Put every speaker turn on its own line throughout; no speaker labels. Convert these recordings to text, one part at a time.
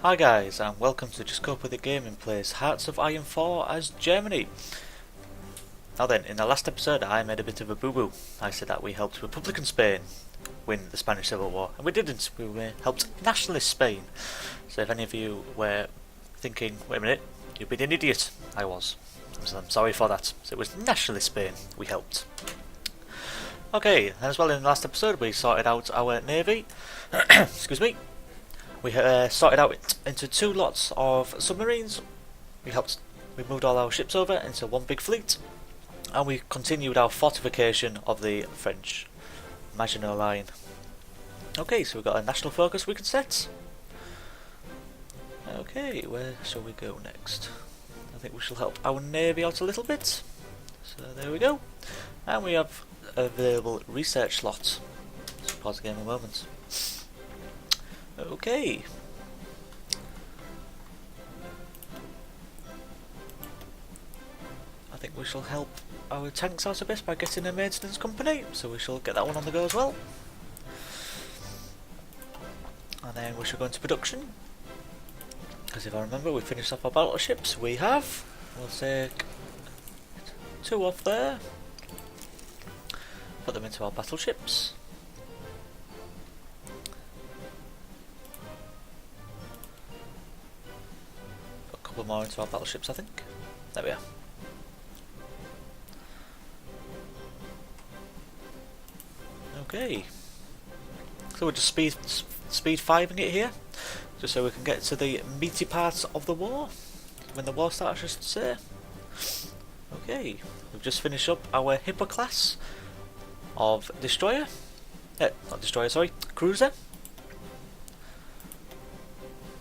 Hi guys, and welcome to Just Cope With It Gaming plays Hearts of Iron 4 as Germany. Now then, in the last episode I made a bit of a boo-boo. I said that we helped Republican Spain win the Spanish Civil War, and we didn't. We helped Nationalist Spain. So if any of you were thinking, wait a minute, you've been an idiot, I was. So I'm sorry for that. So it was Nationalist Spain we helped. Okay, and as well in the last episode we sorted out our navy. Excuse me. We sorted out into two lots of submarines. We moved all our ships over into one big fleet, and we continued our fortification of the French Maginot Line. Okay, so we've got a national focus we can set. Okay, where shall we go next? I think we shall help our navy out a little bit. So there we go, and we have available research slot. So pause the game a moment. Okay. I think we shall help our tanks out a bit by getting a maintenance company, so we shall get that one on the go as well. And then we shall go into production, because if I remember we finished off our battleships. We have. We'll take two off there, put them into our battleships. Put a couple more into our battleships, I think. There we are. Okay, so we're just speed 5ing it here, just so we can get to the meaty parts of the war, when the war starts, I should say. Okay, we've just finished up our Hippo class of destroyer, not destroyer, sorry, cruiser.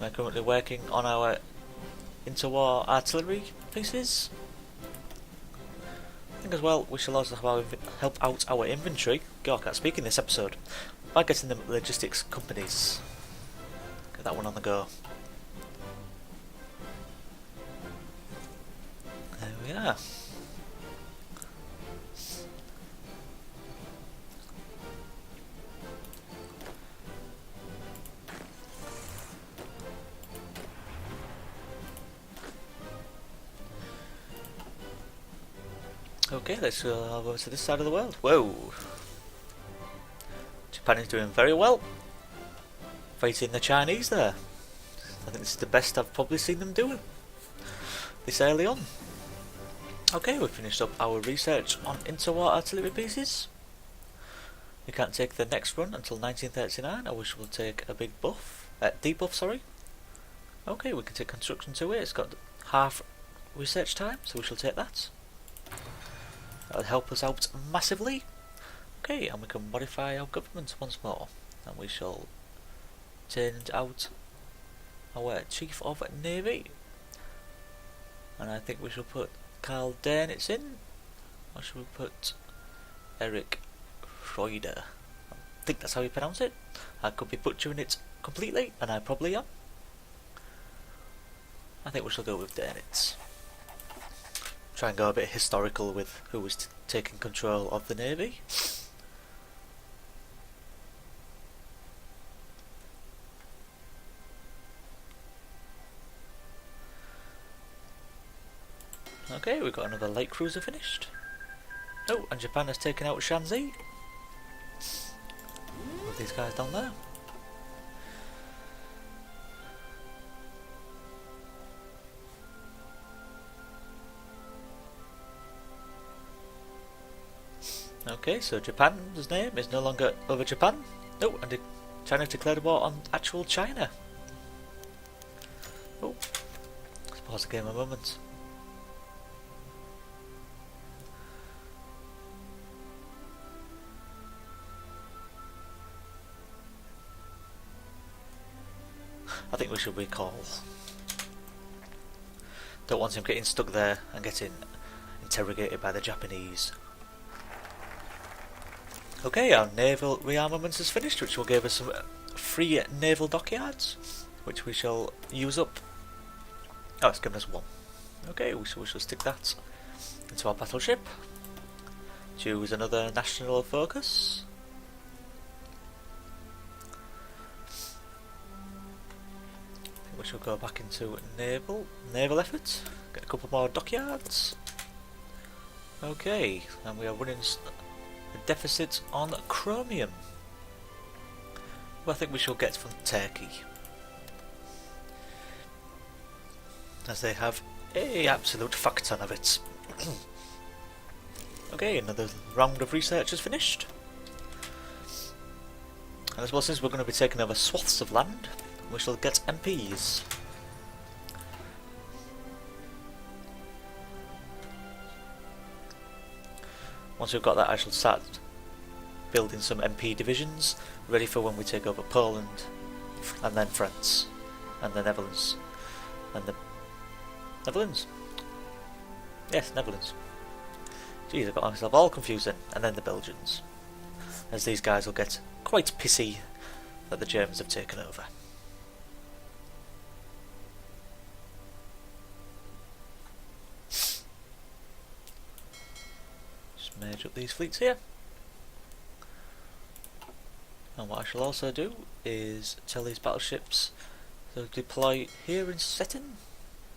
We're currently working on our interwar artillery pieces. I think as well we shall also help out our inventory. God, I can't speak in this episode. By getting the logistics companies. Get that one on the go. There we are. Okay, let's go over to this side of the world. Whoa! Japan is doing very well. Fighting the Chinese there. I think this is the best I've probably seen them doing this early on. Okay, we've finished up our research on interwar artillery pieces. We can't take the next run until 1939, or we will take a big buff, debuff, sorry. Okay, we can take construction 2A. It's got half research time, so we shall take that. That'll help us out massively. Okay, and we can modify our government once more, and we shall change out our Chief of Navy, and I think we shall put Karl Dönitz in, or should we put Eric Schreuder? I think that's how you pronounce it. I could be butchering it completely, and I probably am. I think we shall go with Dönitz. Try and go a bit historical with who was taking control of the navy. Okay, we've got another light cruiser finished. Oh, and Japan has taken out Shanxi. With these guys down there. Okay, so Japan's name is no longer over Japan. Oh, and China declared war on actual China. Oh, let's pause the game a moment. I think we should recall. Don't want him getting stuck there and getting interrogated by the Japanese. Okay, our naval rearmament is finished, which will give us some free naval dockyards, which we shall use up. Oh, it's given us one. Okay, we shall stick that into our battleship. Choose another national focus. we shall go back into naval effort. Get a couple more dockyards. Okay, and we are running a deficit on chromium. Well, I think we shall get from Turkey, as they have a absolute fuck ton of it. Okay, another round of research is finished. And as well, since we're going to be taking over swaths of land, we shall get MPs. Once we've got that, I shall start building some MP divisions, ready for when we take over Poland, and then France, and the Netherlands, and the Netherlands? Yes, Netherlands. Jeez, I've got myself all confusing, and then the Belgians, as these guys will get quite pissy that the Germans have taken over. Just merge up these fleets here. And what I shall also do is tell these battleships to deploy here in Stettin,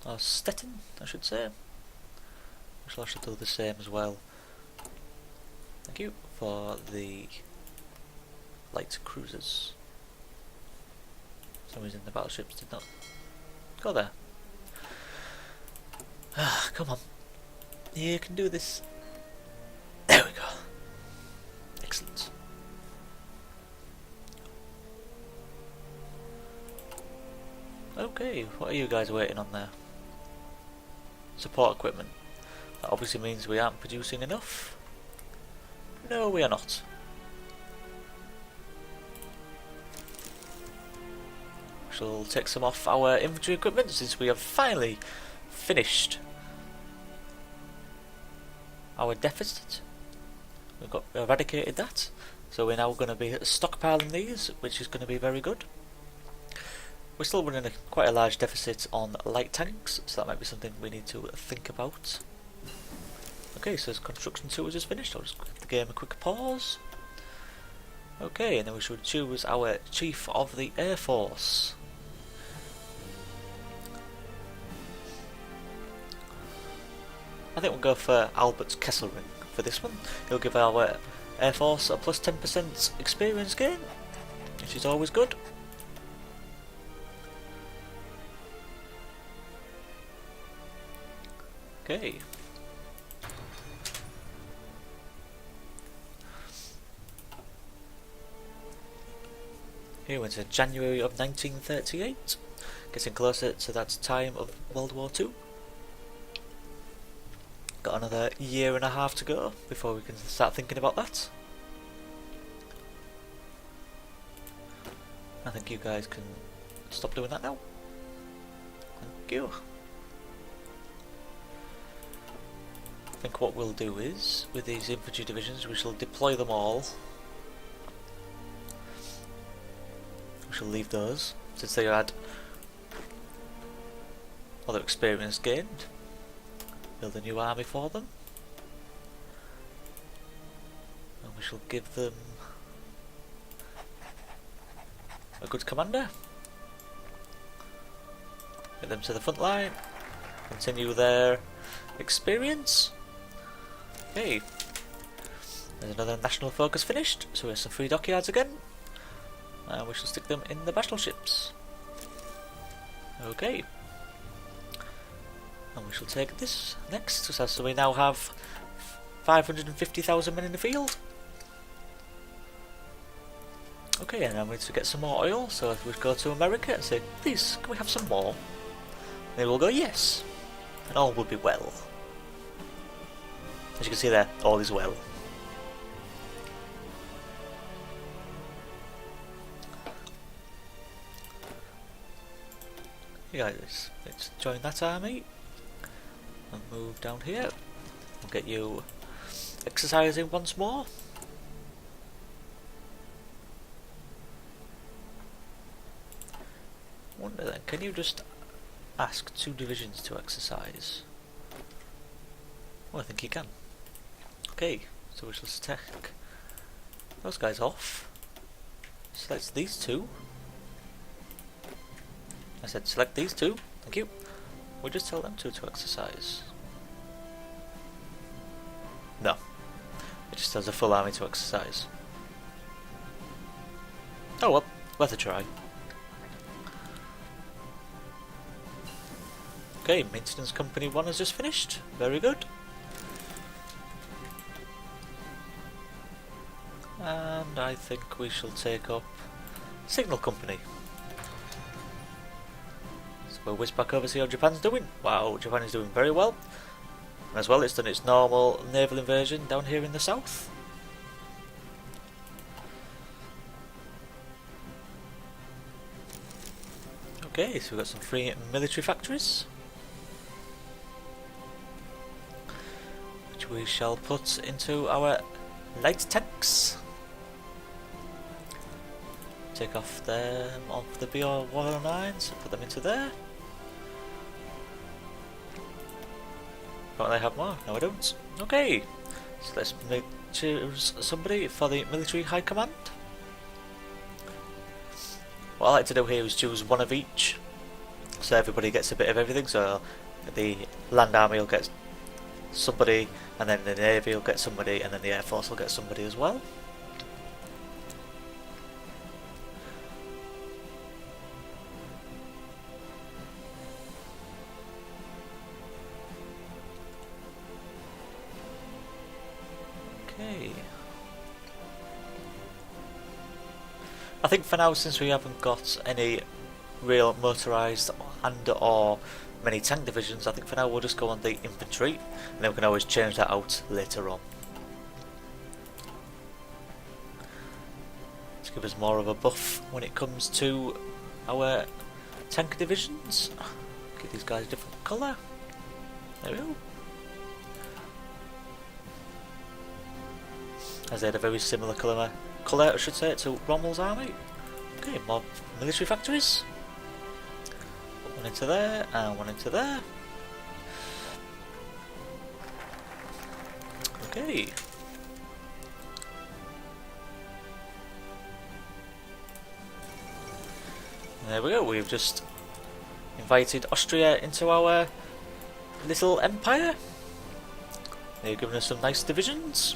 or Stettin I should say. I shall actually do the same as well. Thank you for the light cruisers. For some reason the battleships did not go there. Ah, come on. You can do this. There we go. Excellent. Okay, what are you guys waiting on there? Support equipment. That obviously means we aren't producing enough. No, we are not. We shall take some off our infantry equipment since we have finally finished our deficit. We've got eradicated that, so we're now going to be stockpiling these, which is going to be very good. We're still running quite a large deficit on light tanks, so that might be something we need to think about. Okay, so construction 2 is just finished. I'll just give the game a quick pause. Okay, and then we should choose our Chief of the Air Force. I think we'll go for Albert Kesselring for this one. He'll give our Air Force a plus 10% experience gain, which is always good. Okay. Here we're into January of 1938, getting closer to that time of World War II. Got another year and a half to go before we can start thinking about that. I think you guys can stop doing that now. Thank you. I think what we'll do is, with these infantry divisions, we shall deploy them all. We shall leave those, since they had other experience gained. Build a new army for them. And we shall give them a good commander. Get them to the front line. Continue their experience. Okay, there's another national focus finished, so we have some free dockyards again, and we shall stick them in the battleships. Okay, and we shall take this next, so we now have 550,000 men in the field. Okay, and now we need to get some more oil, so if we go to America and say, please, can we have some more? They will go, yes, and all will be well. As you can see there, all is well. You guys, let's join that army and move down here. We'll get you exercising once more. Wonder then, can you just ask 2 divisions to exercise? Well, I think you can. Okay, so we shall take those guys off. Select these 2. I said select these two. Thank you. We just tell them to exercise. No. It just tells the full army to exercise. Oh well, worth a try. Okay, Maintenance Company 1 has just finished. Very good. And I think we shall take up Signal Company. So we'll whiz back over to see how Japan's doing. Wow, Japan is doing very well. And as well, it's done its normal naval invasion down here in the south. Okay, so we've got some free military factories, which we shall put into our light tanks. Take off them off the BR-109s and put them into there. Don't they have more? No, I don't. Okay, so let's choose somebody for the military high command. What I like to do here is choose one of each, so everybody gets a bit of everything. So the land army will get somebody, and then the navy will get somebody, and then the air force will get somebody as well. Okay. I think for now, since we haven't got any real motorised and or many tank divisions, I think for now we'll just go on the infantry, and then we can always change that out later on to give us more of a buff when it comes to our tank divisions. Give these guys a different colour. There we go. As they had a very similar colour, I should say, to Rommel's army. Okay, more military factories. Put one into there, and one into there. Okay. There we go, we've just invited Austria into our little empire. They've given us some nice divisions.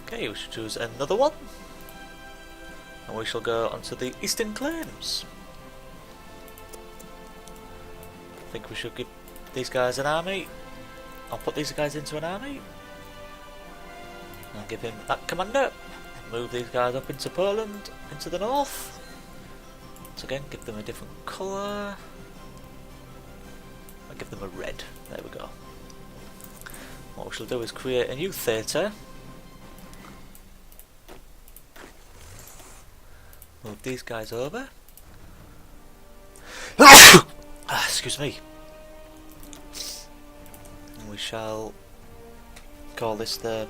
Okay, we should choose another one, and we shall go onto the Eastern Claims. I think we should give these guys an army. I'll put these guys into an army and give him that commander. Move these guys up into Poland, into the north. So again, give them a different colour. I'll give them a red. There we go. What we shall do is create a new theatre. Move these guys over. Excuse me. And we shall call this the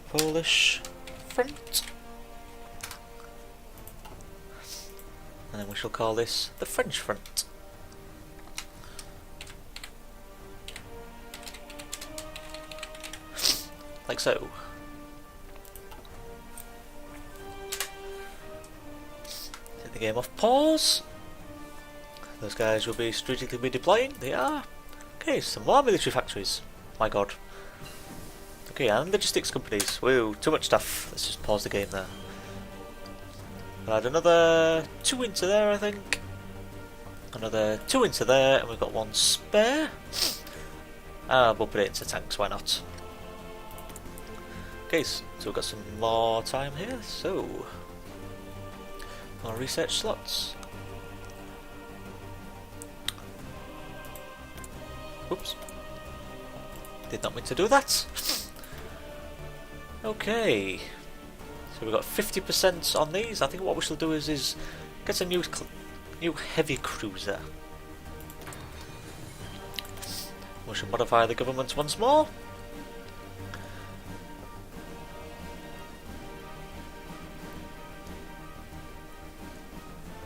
Polish front. And then we shall call this the French front. Like so. Take the game off pause. Those guys will be strategically deploying. They are. Okay, some more military factories. My god. Okay, and logistics companies. Whoa, too much stuff. Let's just pause the game there. We'll add another 2 into there, I think. Another 2 into there, and we've got 1 spare. We'll put it into tanks, why not? Okay, so we've got some more time here, so more research slots. Oops. Did not mean to do that. Okay. So we've got 50% on these. I think what we shall do is get a new heavy cruiser. We shall modify the government once more.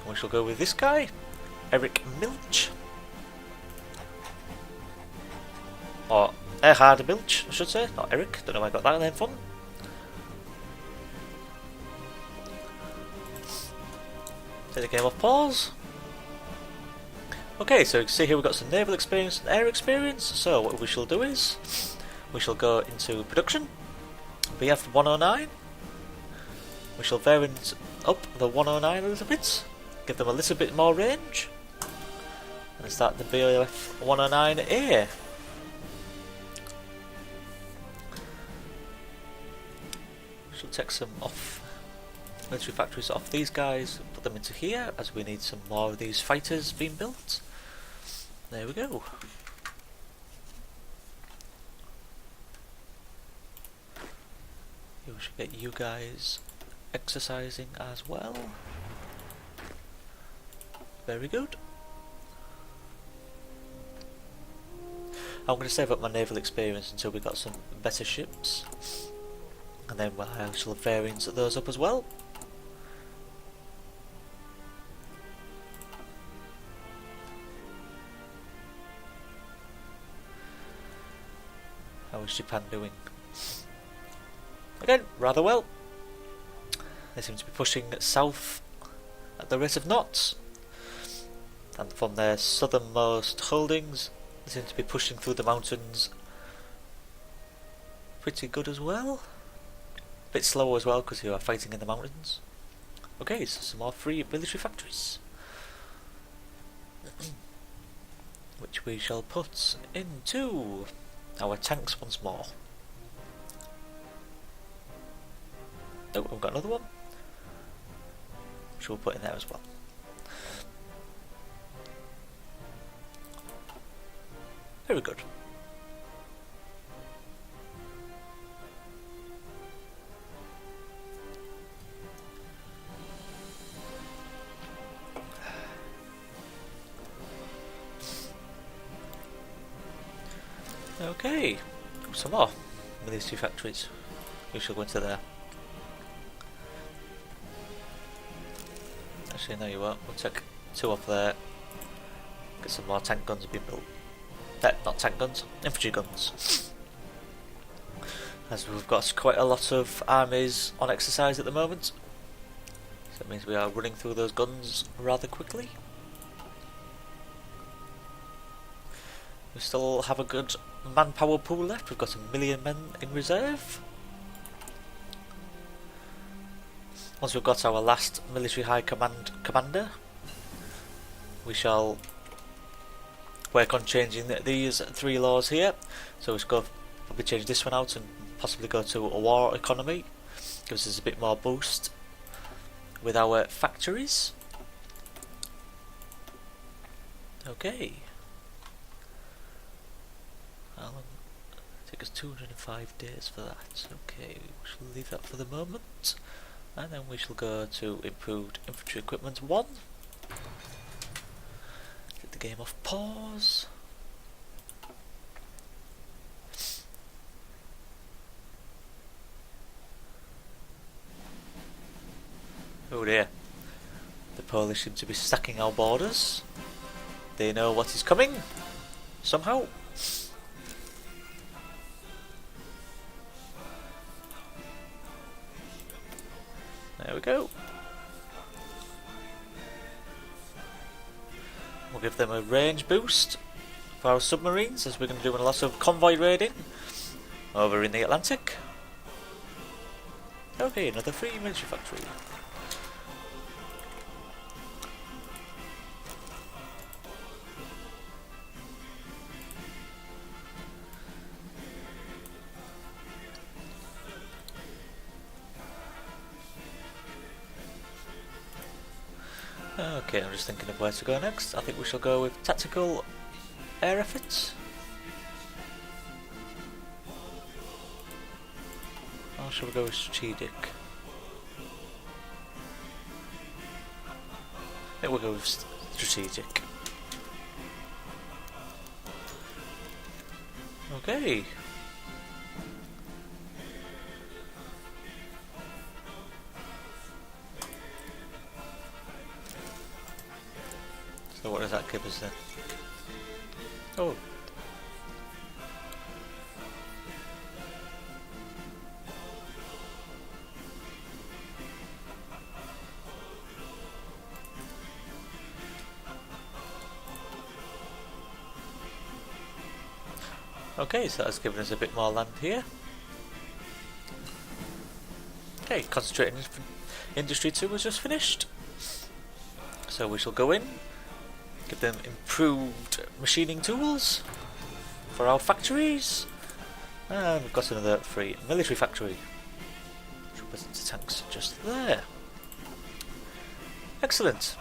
We shall go with this guy, Erich Milch. Or Erhard Milch, I should say, not Eric. Don't know where I got that name from. Take the game off pause. Okay, so you can see here we've got some naval experience and air experience. So what we shall do is we shall go into production, BF 109. We shall variant up the 109 a little bit, give them a little bit more range, and start the BF 109A. We shall take some off military factories off these guys, put them into here, as we need some more of these fighters being built. There we go. We should get you guys exercising as well. Very good. I'm going to save up my naval experience until we got some better ships, and then I shall variance those up as well. How is Japan doing? Again, rather well. They seem to be pushing south at the rate of knots, and from their southernmost holdings they seem to be pushing through the mountains pretty good as well. A bit slower as well because you are fighting in the mountains. Okay, so some more free military factories, which we shall put into our tanks once more. Oh, we've got another one, which we'll put in there as well. Very good. Okay, some more military factories. We shall go into there. Actually, no, you won't. We'll take two off there. Get some more tank guns being built. Not tank guns, infantry guns. As we've got quite a lot of armies on exercise at the moment. So that means we are running through those guns rather quickly. We still have a good manpower pool left. We've got 1,000,000 men in reserve. Once we've got our last military high command commander, we shall work on changing these 3 laws here. So we'll go probably change this one out and possibly go to a war economy. Gives us a bit more boost with our factories. Okay. Take us 205 days for that. Okay, we shall leave that for the moment. And then we shall go to improved infantry equipment 1. Get the game off pause. Oh dear. The Polish seem to be stacking our borders. They know what is coming, somehow. There we go. We'll give them a range boost for our submarines, as we're going to do a lot of convoy raiding over in the Atlantic. Okay, another free military factory. Okay, I'm just thinking of where to go next. I think we shall go with tactical air efforts. Or shall we go with strategic? I think we'll go with strategic. Okay. So what does that give us then? Oh. Okay, so that's given us a bit more land here. Okay, concentrating industry 2 was just finished. So we shall go in, give them improved machining tools for our factories. And we've got another free military factory. Troopers into tanks just there. Excellent.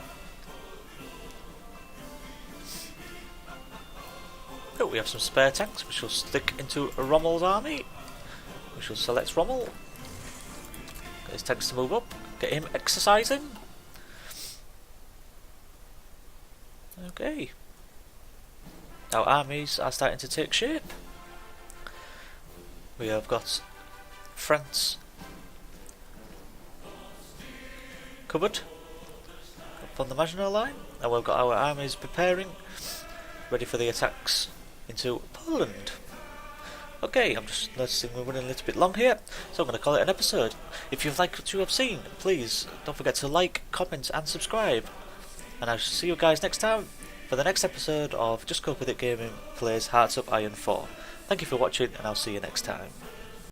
Oh, we have some spare tanks which will stick into Rommel's army. We shall select Rommel. Get his tanks to move up. Get him exercising. Okay. Our armies are starting to take shape. We have got France covered up on the Maginot Line, and we've got our armies preparing, ready for the attacks into Poland. Okay, I'm just noticing we're running a little bit long here, so I'm going to call it an episode. If you've liked what you have seen, please don't forget to like, comment and subscribe. And I shall see you guys next time for the next episode of Just Cope With It Gaming plays Hearts of Iron 4. Thank you for watching, and I'll see you next time.